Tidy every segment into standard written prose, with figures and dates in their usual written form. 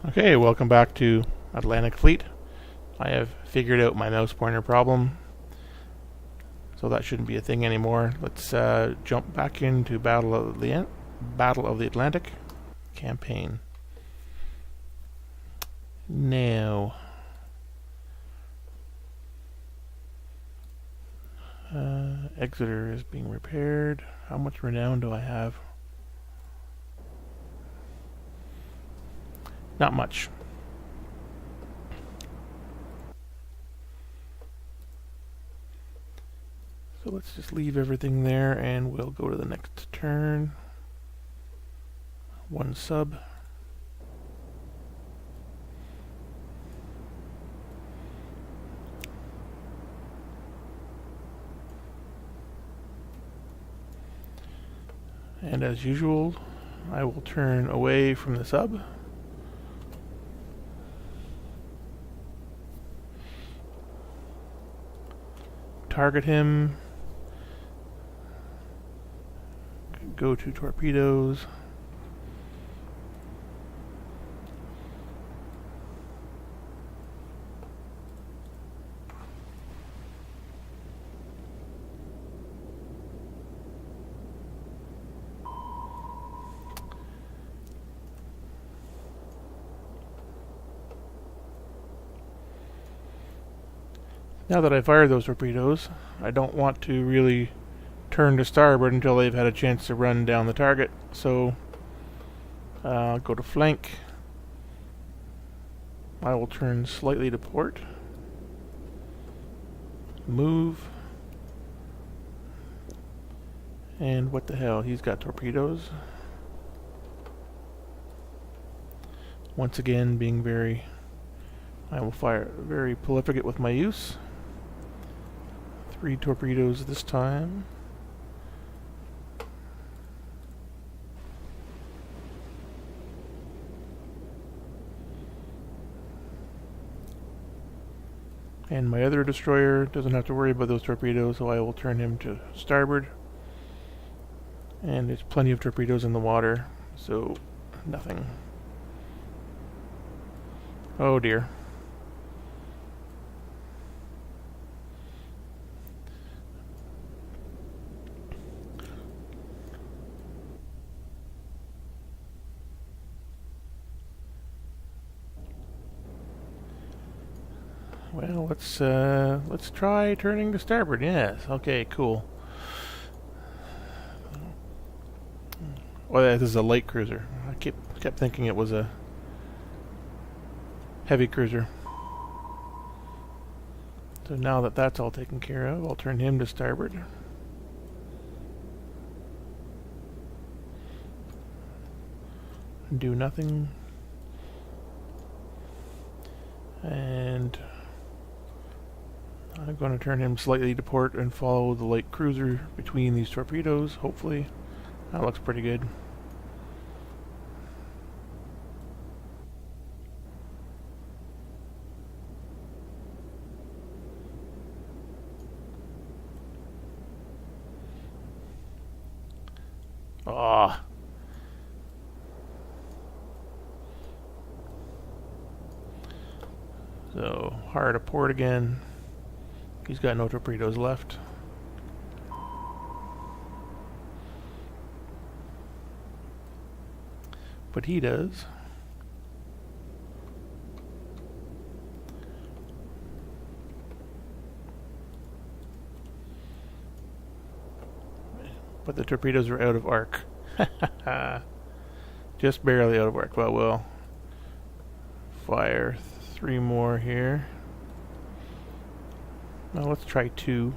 Okay, welcome back to Atlantic Fleet. I have figured out my mouse pointer problem, so that shouldn't be a thing anymore. Let's jump back into Battle of the Atlantic campaign. Now, Exeter is being repaired. How much renown do I have? Not much. So let's just leave everything there and we'll go to the next turn. One sub. And as usual, I will turn away from the sub. Target him. Go to torpedoes. Now that I fired those torpedoes, I don't want to really turn to starboard until they've had a chance to run down the target. So, go to flank. I will turn slightly to port. Move. And what the hell, he's got torpedoes. Once again, being I will fire very prolific with my use. 3 torpedoes this time. And my other destroyer doesn't have to worry about those torpedoes, so I will turn him to starboard. And there's plenty of torpedoes in the water, so nothing. Oh dear. Well, let's try turning to starboard. Yes. Okay. Cool. Oh, this is a light cruiser. I kept thinking it was a heavy cruiser. So now that that's all taken care of, I'll turn him to starboard. Do nothing. And I'm going to turn him slightly to port and follow the light cruiser between these torpedoes, hopefully. That looks pretty good. Ah. So, hard to port again. He's got no torpedoes left. But he does. But the torpedoes are out of arc. Just barely out of arc. Well, we'll fire 3 more here. Now let's try 2.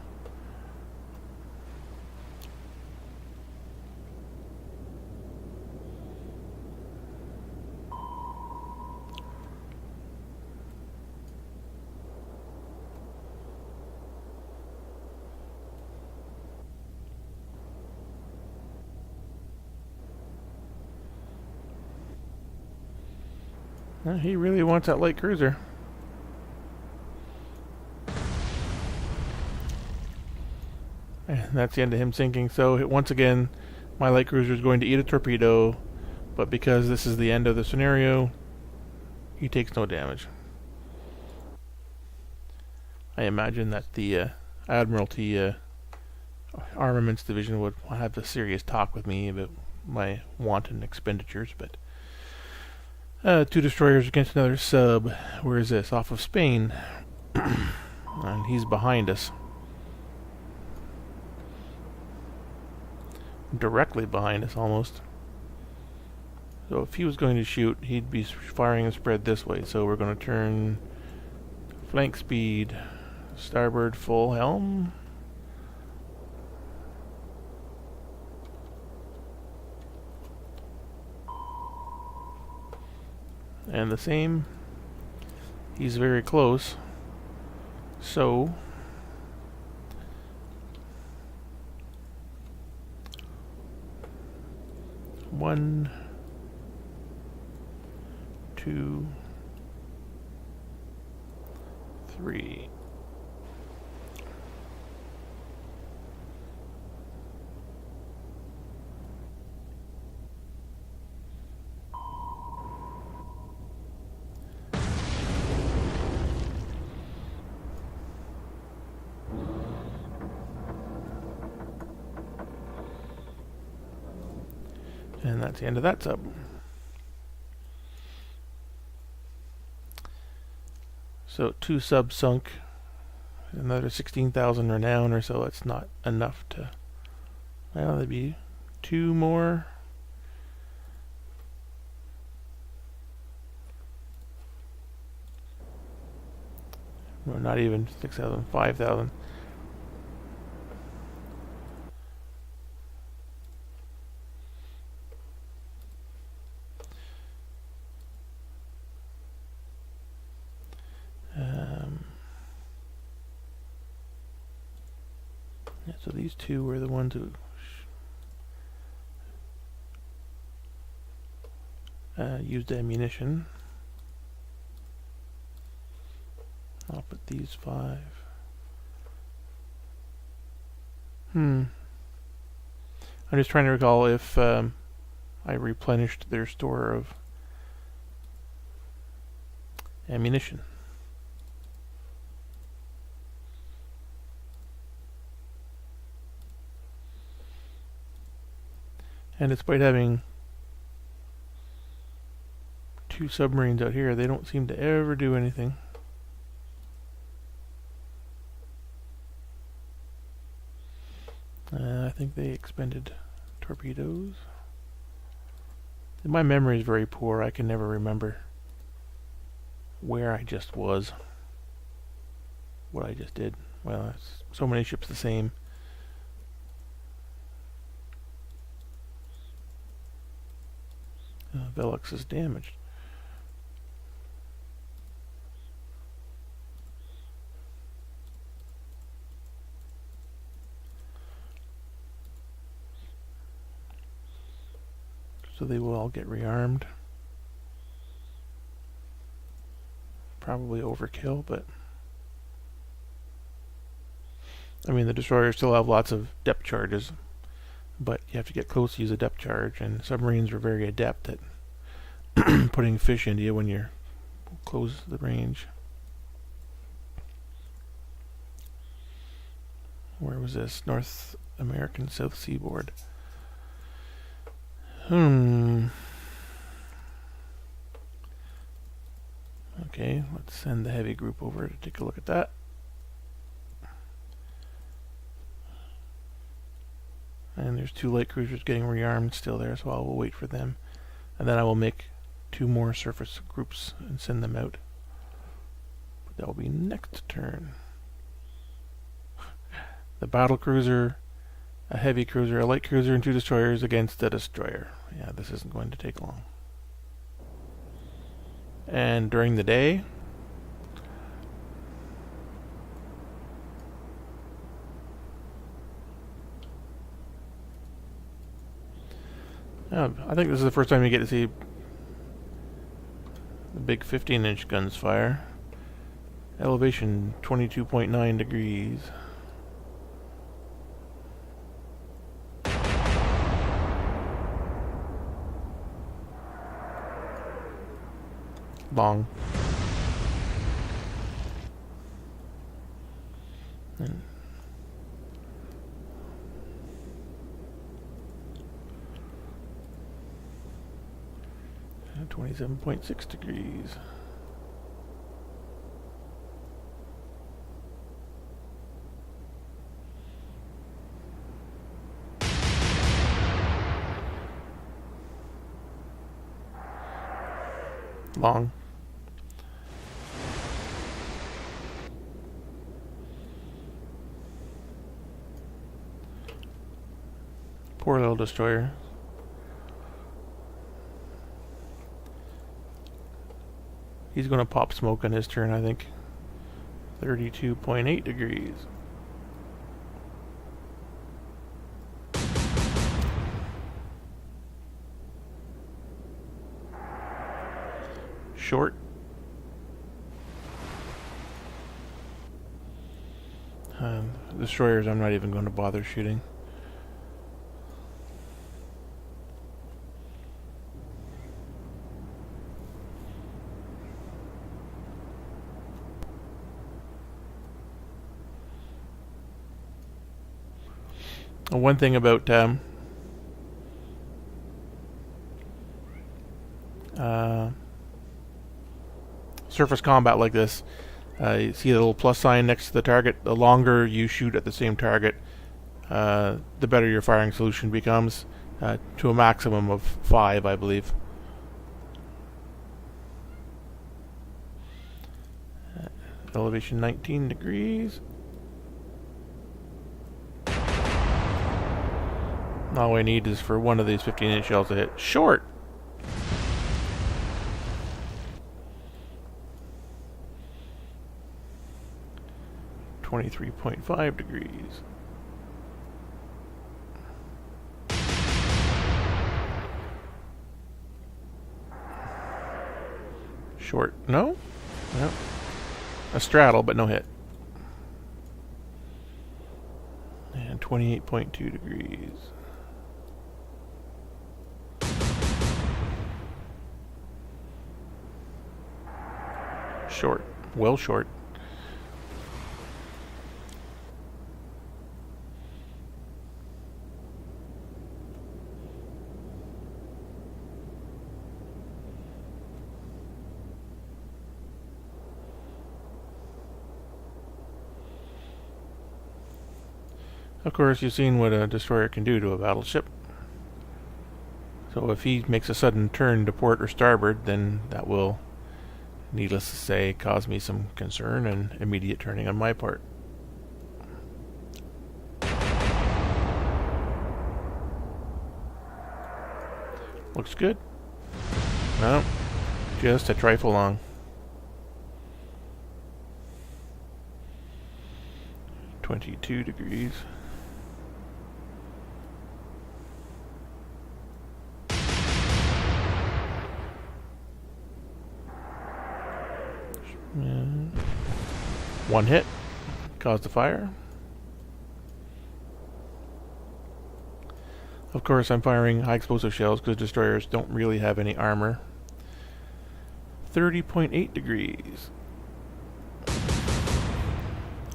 He really wants that light cruiser. And that's the end of him sinking. So once again, my light cruiser is going to eat a torpedo, but because this is the end of the scenario, he takes no damage. I imagine that the Admiralty Armaments Division would have a serious talk with me about my wanton expenditures, but 2 destroyers against another sub. Where is this? Off of Spain. And he's behind us. Directly behind us, almost. So if he was going to shoot, he'd be firing a spread this way. So we're going to turn flank speed, starboard full helm. And the same. He's very close. So 1, 2, 3. And that's the end of that sub. So 2 subs sunk, another 16,000 renown or so. It's not enough to. Well, there'd be 2 more. Well, not even 6,000, 5,000. Yeah, so these 2 were the ones who used ammunition. I'll put these 5. I'm just trying to recall if I replenished their store of ammunition. And despite having 2 submarines out here, they don't seem to ever do anything. I think they expended torpedoes. My memory is very poor. I can never remember where I just was. What I just did. Well, so many ships the same. Velux is damaged. So they will all get rearmed. Probably overkill, but I mean the destroyers still have lots of depth charges, but you have to get close to use a depth charge, and submarines are very adept at putting fish into you when you're close to the range. Where was this? North American South Seaboard. Okay, let's send the heavy group over to take a look at that. And there's 2 light cruisers getting rearmed still there, so I will wait for them. And then I will make 2 more surface groups and send them out. But that will be next turn. The battle cruiser, a heavy cruiser, a light cruiser, and 2 destroyers against a destroyer. Yeah, this isn't going to take long. And during the day, I think this is the first time you get to see the big 15-inch guns fire. Elevation 22.9 degrees. Long. And 27.6 degrees. Long. Poor little destroyer. He's going to pop smoke on his turn, I think. 32.8 degrees. Short. Destroyers I'm not even going to bother shooting. One thing about surface combat like this, you see the little plus sign next to the target. The longer you shoot at the same target, the better your firing solution becomes, to a maximum of 5, I believe. Elevation 19 degrees. All I need is for one of these 15-inch shells to hit. Short! .5 degrees. Short. No? No. A straddle, but no hit. And 28.2 degrees. Short. Well short. Of course, you've seen what a destroyer can do to a battleship. So if he makes a sudden turn to port or starboard, then that will, needless to say, cause me some concern and immediate turning on my part. Looks good. No, just a trifle long. .22 degrees. One hit caused the fire. Of course, I'm firing high explosive shells because destroyers don't really have any armor. 30.8 degrees.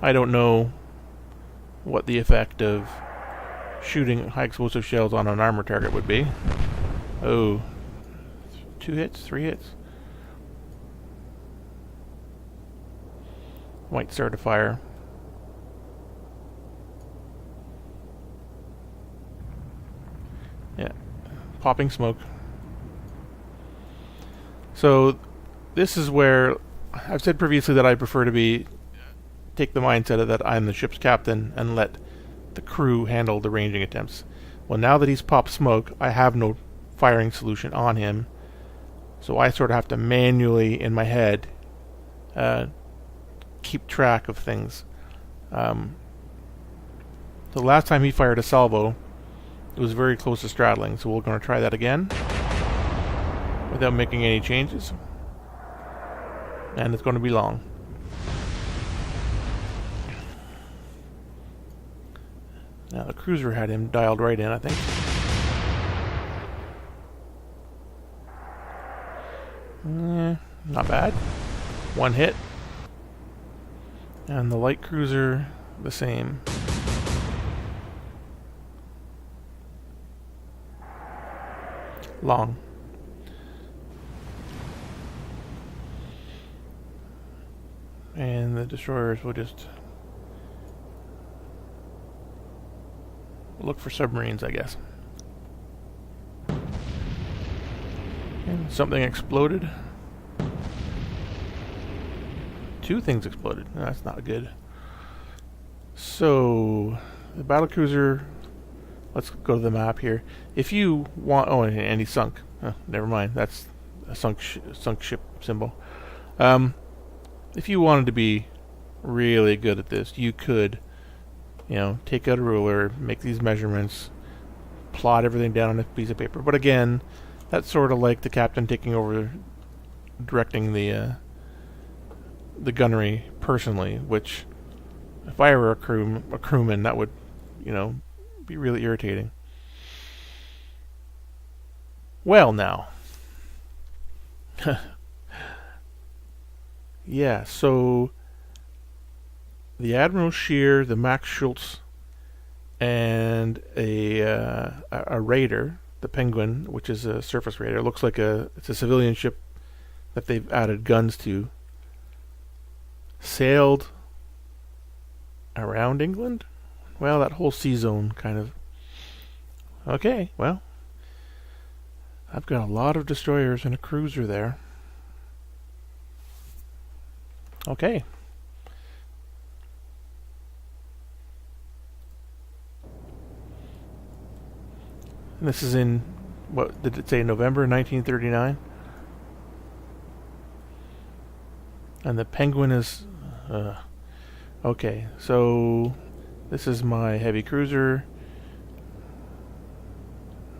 I don't know what the effect of shooting high explosive shells on an armor target would be. Oh, 2 hits, 3 hits. Might start a fire. Yeah, popping smoke. So this is where I've said previously that I prefer to take the mindset of that I'm the ship's captain and let the crew handle the ranging attempts. Well, now that he's popped smoke, I have no firing solution on him, so I sort of have to manually in my head keep track of things. The last time he fired a salvo, it was very close to straddling, so we're going to try that again without making any changes, and it's going to be long. Now the cruiser had him dialed right in, I think. Not bad. One hit. And the light cruiser, the same. Long. And the destroyers will just look for submarines, I guess. And something exploded. Two things exploded. That's not good. So, the battlecruiser, let's go to the map here. If you want, oh, and he sunk. Never mind, that's a sunk ship symbol. If you wanted to be really good at this, you could, take out a ruler, make these measurements, plot everything down on a piece of paper. But again, that's sort of like the captain taking over, directing the gunnery personally. Which, if I were a crewman, that would, be really irritating. Well, now. Yeah, so the Admiral Scheer, the Max Schultz, and a raider, the Penguin, which is a surface raider. It looks like it's a civilian ship that they've added guns to. Sailed around England? Well, that whole sea zone kind of. Okay, well, I've got a lot of destroyers and a cruiser there. Okay. And this is in, what did it say, November 1939? And the Penguin is, okay, so this is my heavy cruiser.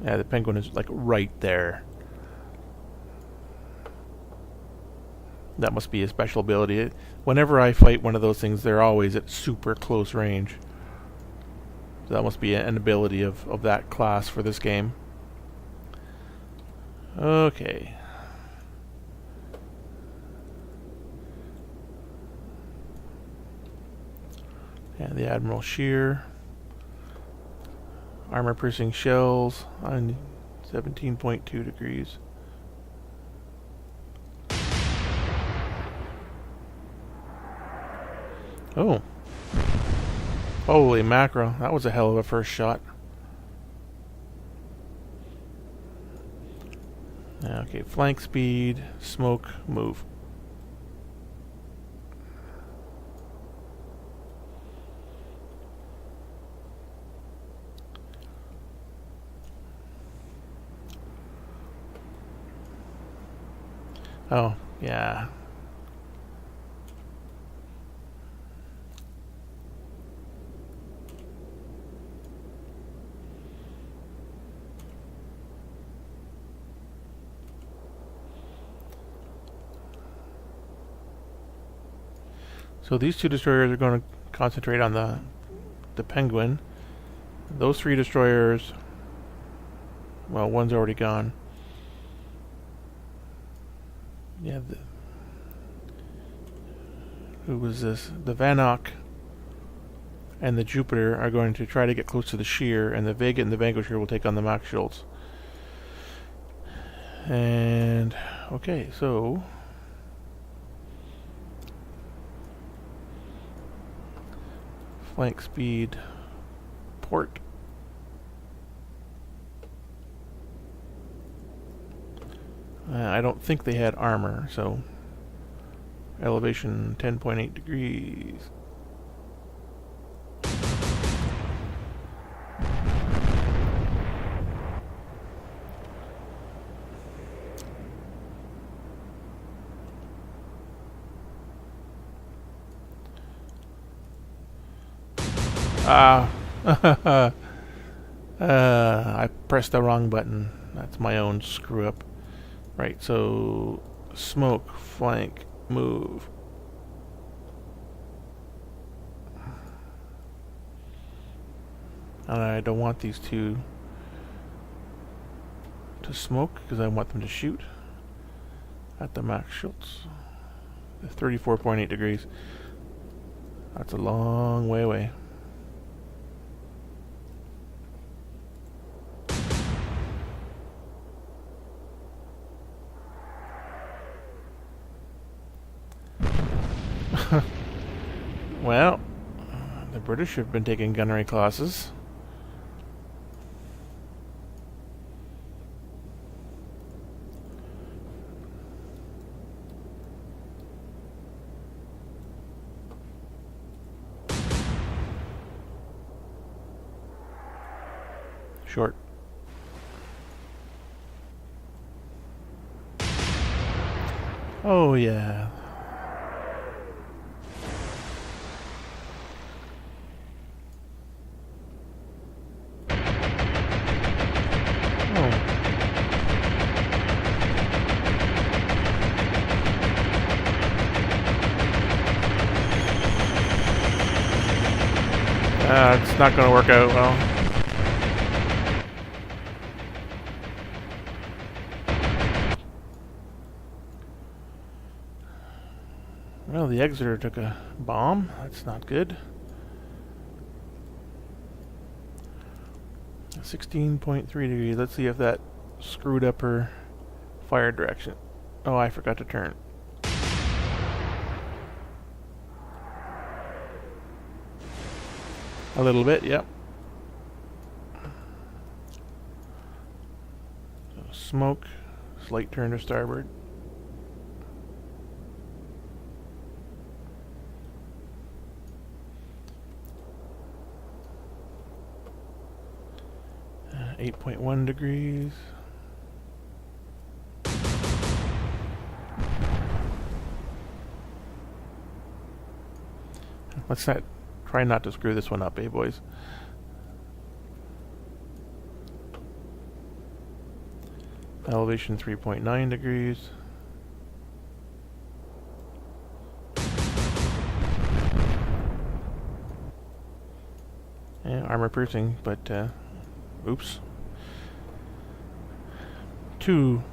Yeah, the Penguin is like right there. That must be a special ability. Whenever I fight one of those things, they're always at super close range. So that must be an ability of that class for this game. Okay. And the Admiral Scheer. Armor-piercing shells on 17.2 degrees. Oh. Holy mackerel. That was a hell of a first shot. Okay, flank speed, smoke, move. Oh, yeah. So these two destroyers are going to concentrate on the Penguin. Those three destroyers, well, one's already gone. Yeah, who was this? The Vanoc and the Jupiter are going to try to get close to the Scheer, and the Vega and the Vanquisher will take on the Max Schultz. And, okay, so flank speed, port. I don't think they had armor, so elevation 10.8 degrees. I pressed the wrong button. That's my own screw up. Right, so smoke, flank, move. And I don't want these two to smoke because I want them to shoot. at the Max Schultz. 34.8 degrees. That's a long way away. Well, the British have been taking gunnery classes. Short. Oh yeah. It's not going to work out well. Well, the Exeter took a bomb. That's not good. 16.3 degrees. Let's see if that screwed up her fire direction. Oh, I forgot to turn. A little bit, yep. So smoke, slight turn to starboard. Uh, 8.1 degrees. Let's not try not to screw this one up, eh, boys? Elevation 3.9 degrees. Yeah, armor piercing, but oops. Too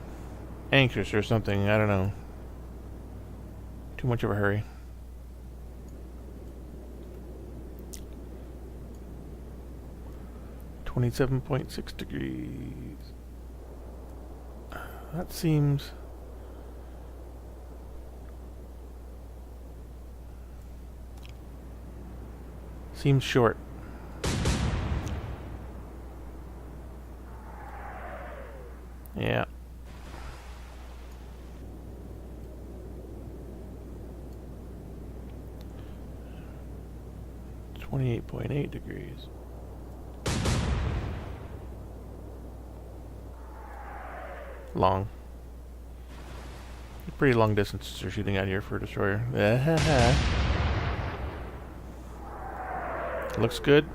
anxious or something, I don't know. Too much of a hurry. $27.6 degrees. That seems short. Yeah. $28.8 degrees. Long. Pretty long distances they're shooting out here for a destroyer. Looks good.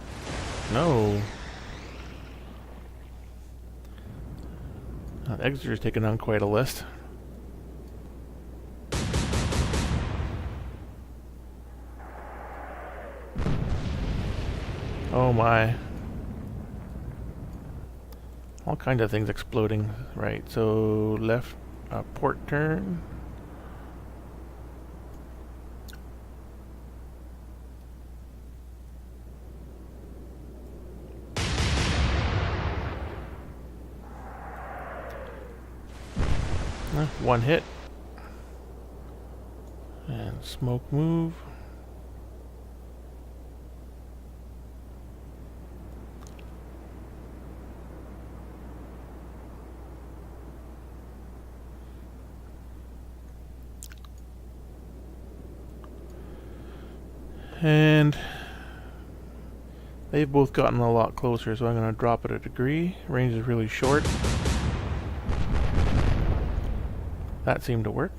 No. Exeter's taking on quite a list. Oh my. All kinds of things exploding. Right, so left port turn. One hit. And smoke move. And they've both gotten a lot closer, so I'm going to drop it a degree. Range is really short. That seemed to work.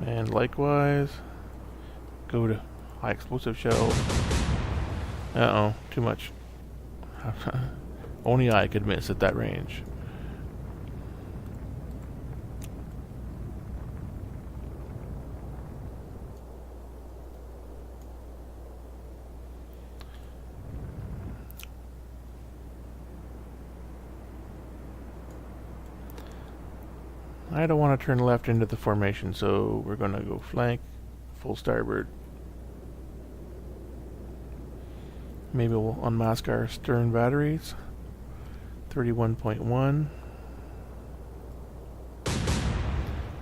And likewise, go to high explosive shell. Uh-oh, too much. Only I could miss at that range. I don't want to turn left into the formation, so we're going to go flank, full starboard. Maybe we'll unmask our stern batteries. 31.1.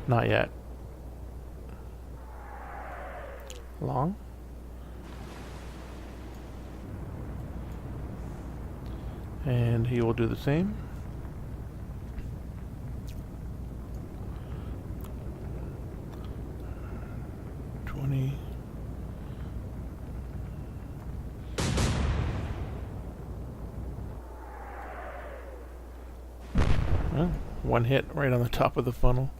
Not yet. Long. And he will do the same. Well, one hit right on the top of the funnel.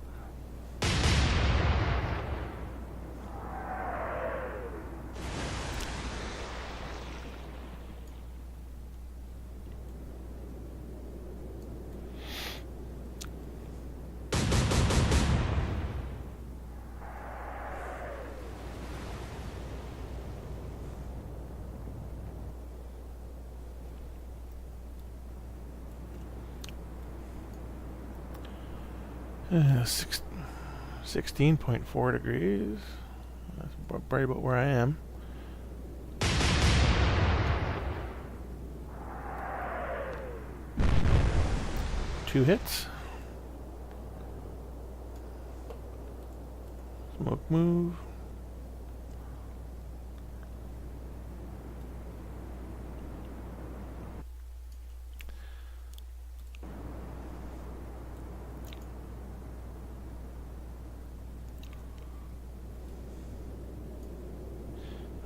Uh, 16.4 degrees. That's right about where I am. Two hits. Smoke move.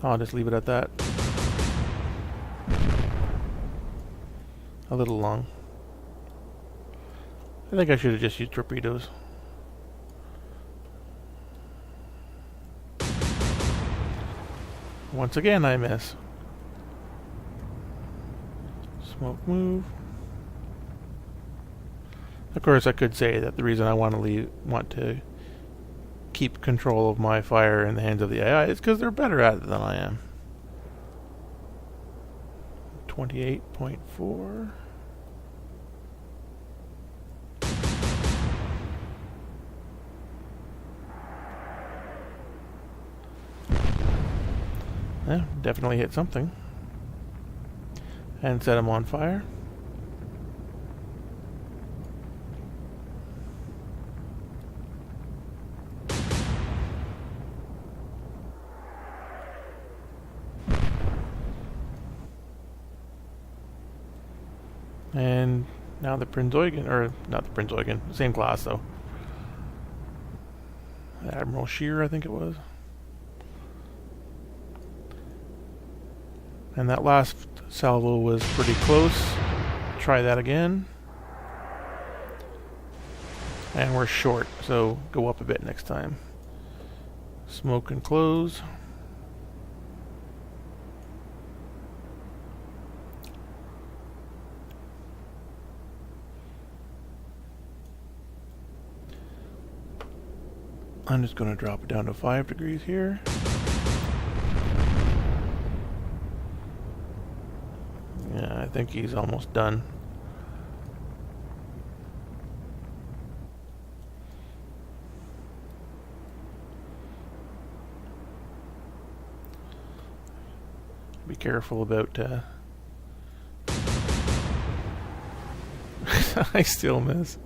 I'll just leave it at that. A little long. I think I should have just used torpedoes. Once again, I miss. Smoke move. Of course, I could say that the reason I want to keep control of my fire in the hands of the AI is because they're better at it than I am. 28.4. Yeah, definitely hit something. And set him on fire. And now the Prinz Eugen, or not the Prinz Eugen, same class though. Admiral Scheer, I think it was. And that last salvo was pretty close. Try that again. And we're short, so go up a bit next time. Smoke and close. I'm just going to drop it down to 5 degrees here. Yeah, I think he's almost done. Be careful about I still miss.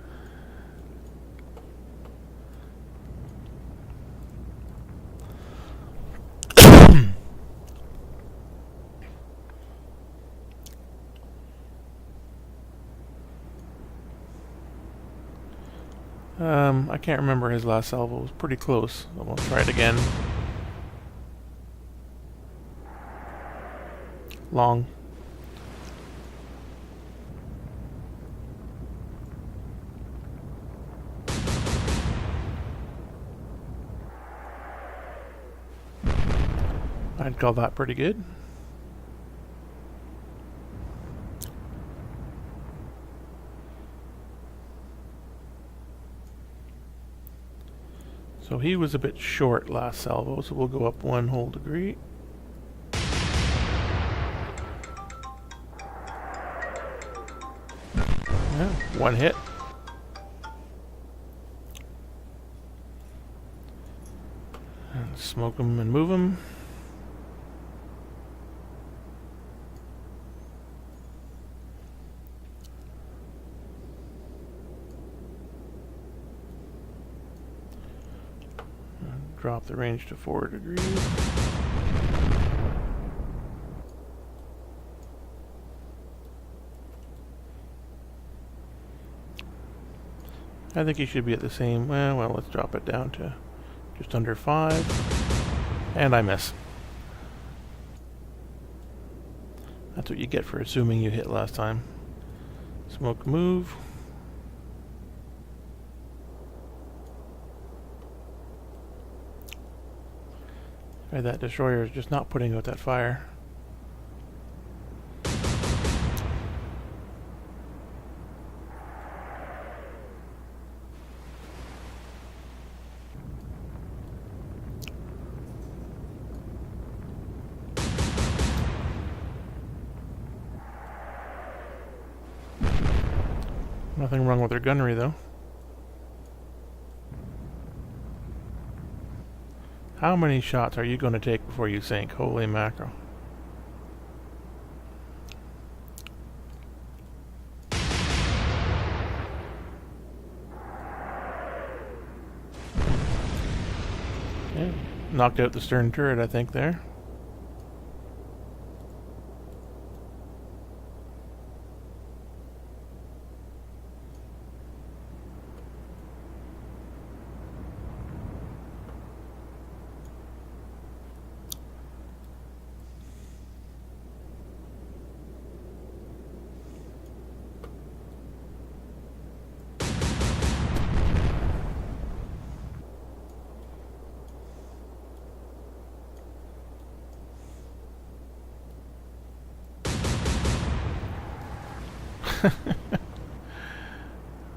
I can't remember his last salvo. It was pretty close. I'm gonna try it again. Long. I'd call that pretty good. So he was a bit short last salvo, so we'll go up 1 whole degree. Yeah, 1 hit. smoke them and move them. Drop the range to 4 degrees. I think you should be at the same, well, let's drop it down to just under 5. And I miss. That's what you get for assuming you hit last time. Smoke move. Right, that destroyer is just not putting out that fire. Nothing wrong with their gunnery, though. How many shots are you going to take before you sink? Holy mackerel. Okay. Knocked out the stern turret, I think, there.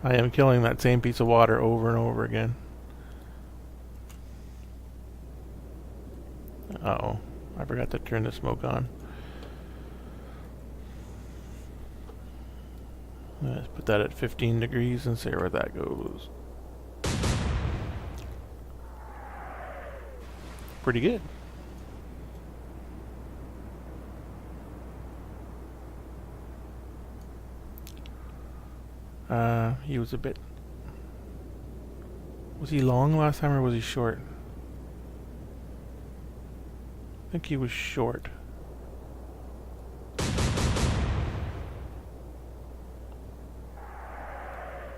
I am killing that same piece of water over and over again. Uh-oh. I forgot to turn the smoke on. Let's put that at 15 degrees and see where that goes. Pretty good. He was a bit... Was he long last time or was he short? I think he was short.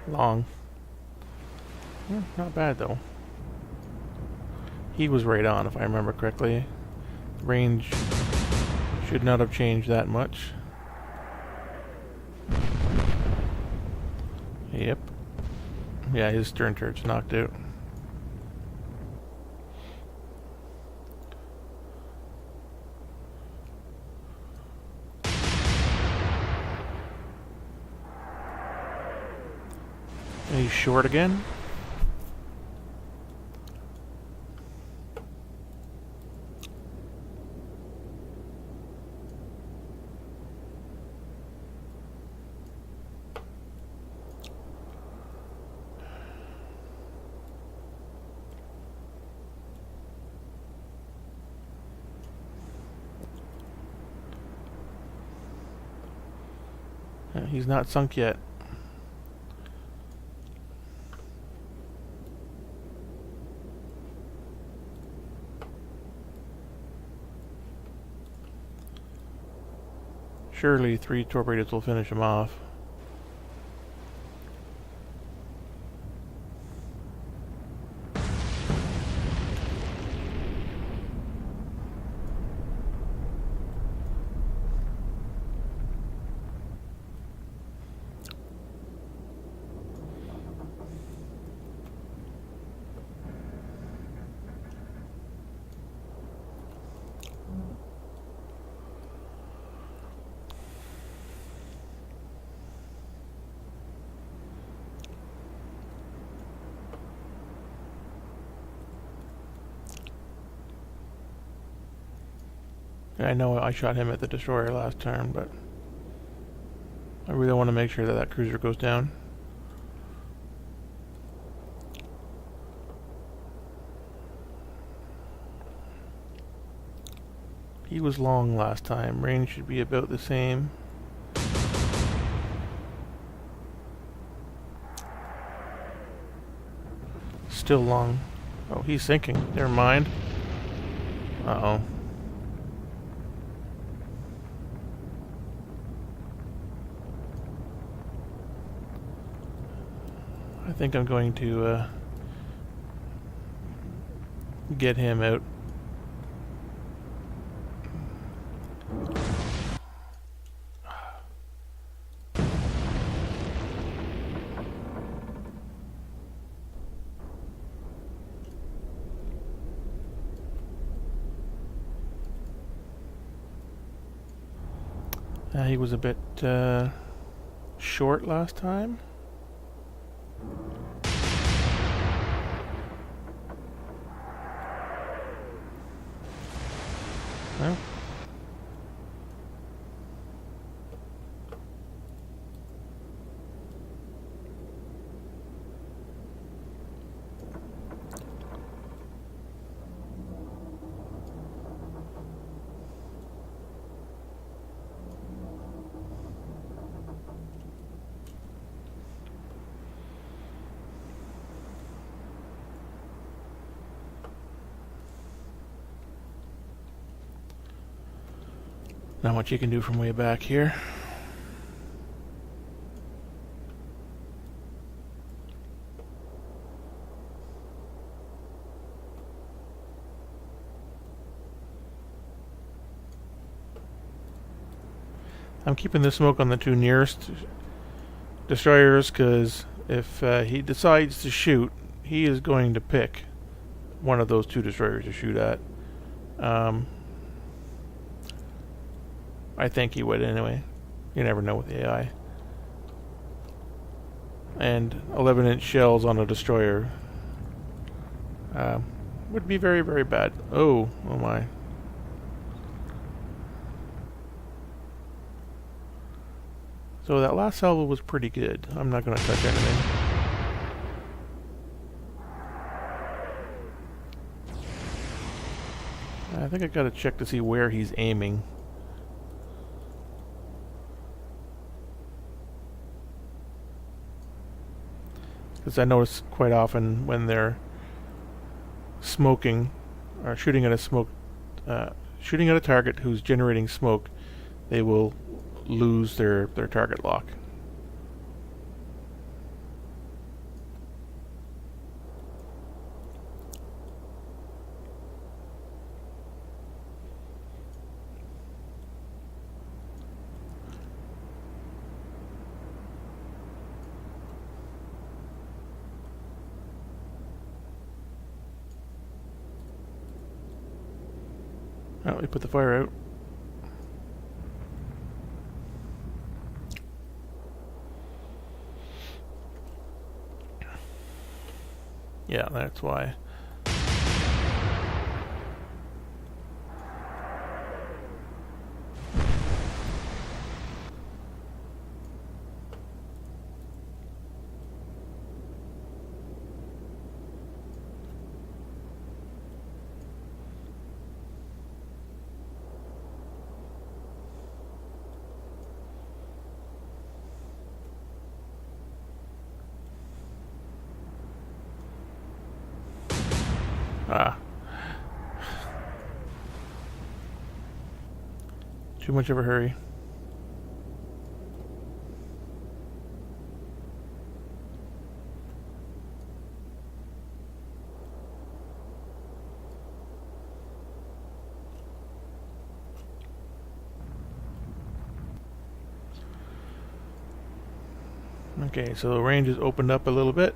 Long. Not bad though. He was right on if I remember correctly. Range should not have changed that much. Yep. Yeah, his stern turret's knocked out. He's short again. He's not sunk yet. Surely 3 torpedoes will finish him off. I know I shot him at the destroyer last turn, but I really want to make sure that that cruiser goes down. He was long last time. Range should be about the same. Still long. Oh, he's sinking. Never mind. Uh-oh. I think I'm going to get him out. He was a bit short last time. No. Not much you can do from way back here. I'm keeping the smoke on the two nearest destroyers because if he decides to shoot, he is going to pick one of those two destroyers to shoot at. I think he would anyway. You never know with the AI. And 11-inch shells on a destroyer would be very, very bad. Oh my. So that last salvo was pretty good. I'm not going to touch anything. I think I got to check to see where he's aiming. Because I notice quite often when they're smoking or shooting at a target who's generating smoke, they will lose their target lock. Oh, we put the fire out. Yeah, that's why. Too much of a hurry. Okay, so the range is opened up a little bit.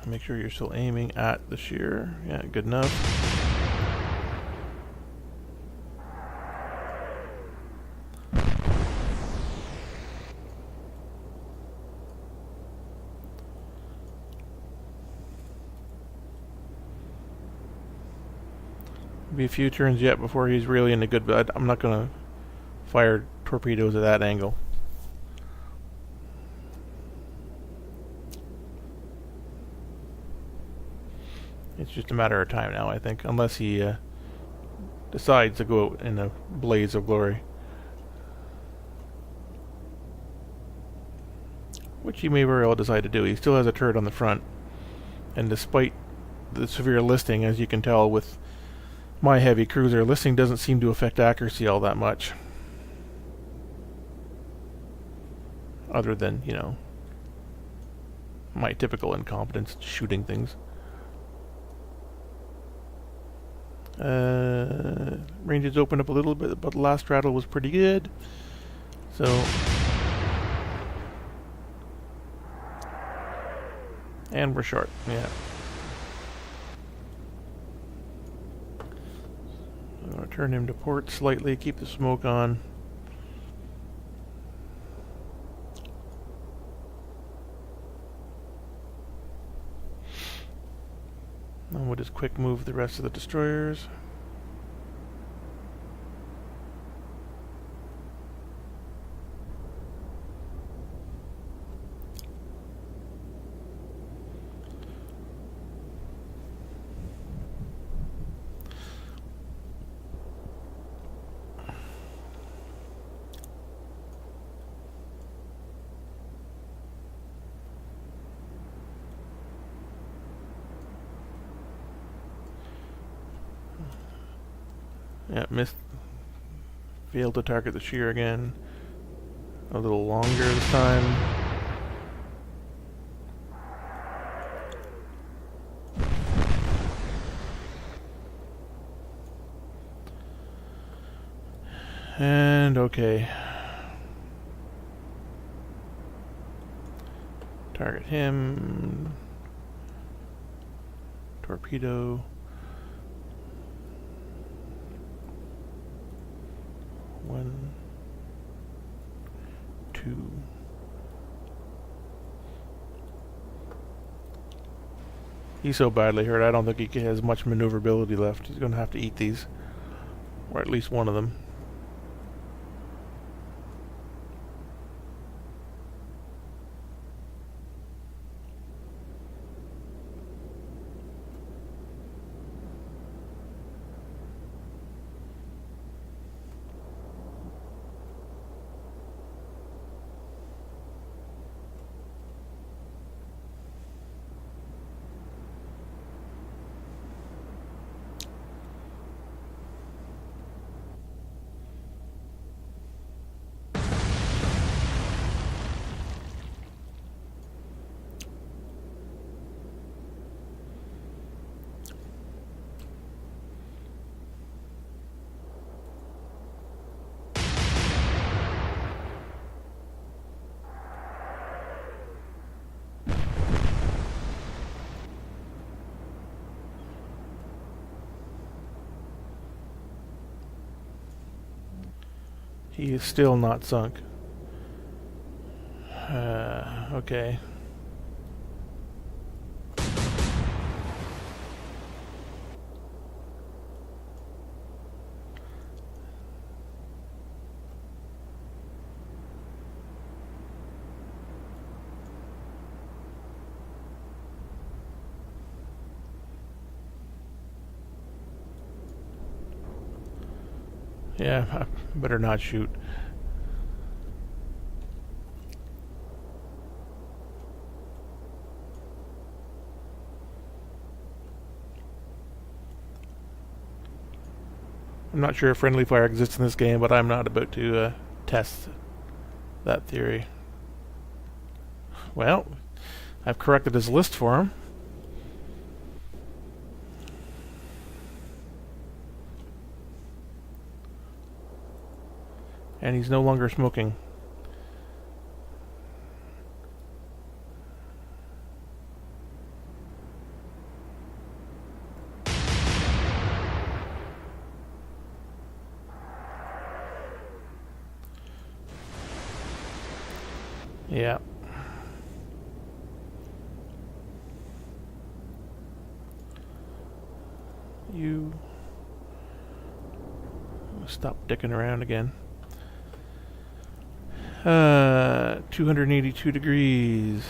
Make sure you're still aiming at the shear. Yeah, good enough. Be a few turns yet before he's really in a good bed. I'm not gonna fire torpedoes at that angle. It's just a matter of time now, I think, unless he decides to go out in a blaze of glory. Which he may very well decide to do. He still has a turret on the front. And despite the severe listing, as you can tell with my heavy cruiser, listing doesn't seem to affect accuracy all that much. Other than, you know, my typical incompetence shooting things. Ranges opened up a little bit, but the last straddle was pretty good. So and we're short, yeah. I'm going to turn him to port slightly, keep the smoke on. And we'll just quick move the rest of the destroyers. Yeah, missed. Failed to target the shear again. A little longer this time. And okay. Target him. Torpedo. 1, 2. He's so badly hurt, I don't think he has much maneuverability left. He's going to have to eat these. Or at least one of them. He is still not sunk. Okay. Yeah, I better not shoot. I'm not sure if friendly fire exists in this game, but I'm not about to test that theory. Well, I've corrected his list for him. And he's no longer smoking. Yeah. You stop dicking around again. 282 degrees.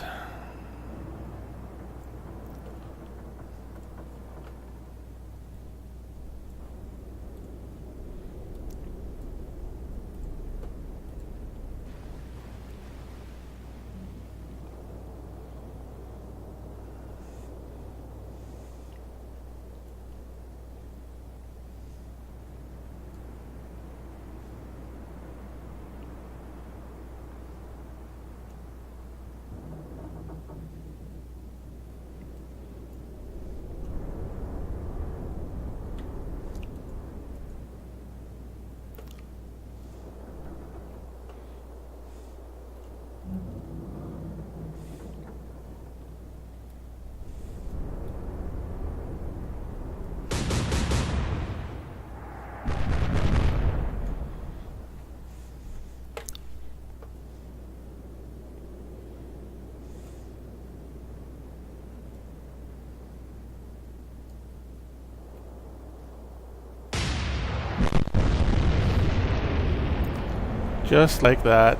Just like that.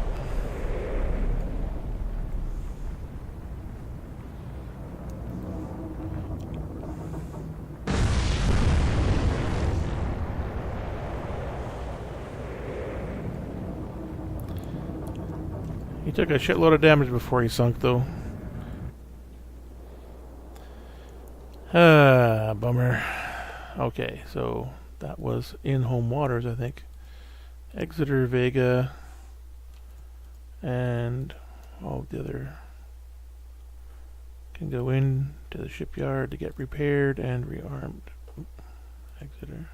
He took a shitload of damage before he sunk, though. Bummer. Okay, so that was in home waters, I think. Exeter, Vega, and all the other can go in to the shipyard to get repaired and rearmed. Exeter.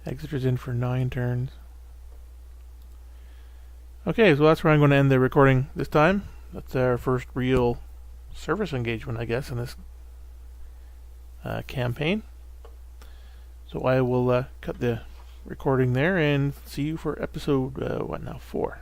Exeter's in for 9 turns. Okay, so that's where I'm going to end the recording this time. That's our first real service engagement, I guess, in this campaign. So I will cut the recording there and see you for episode 4.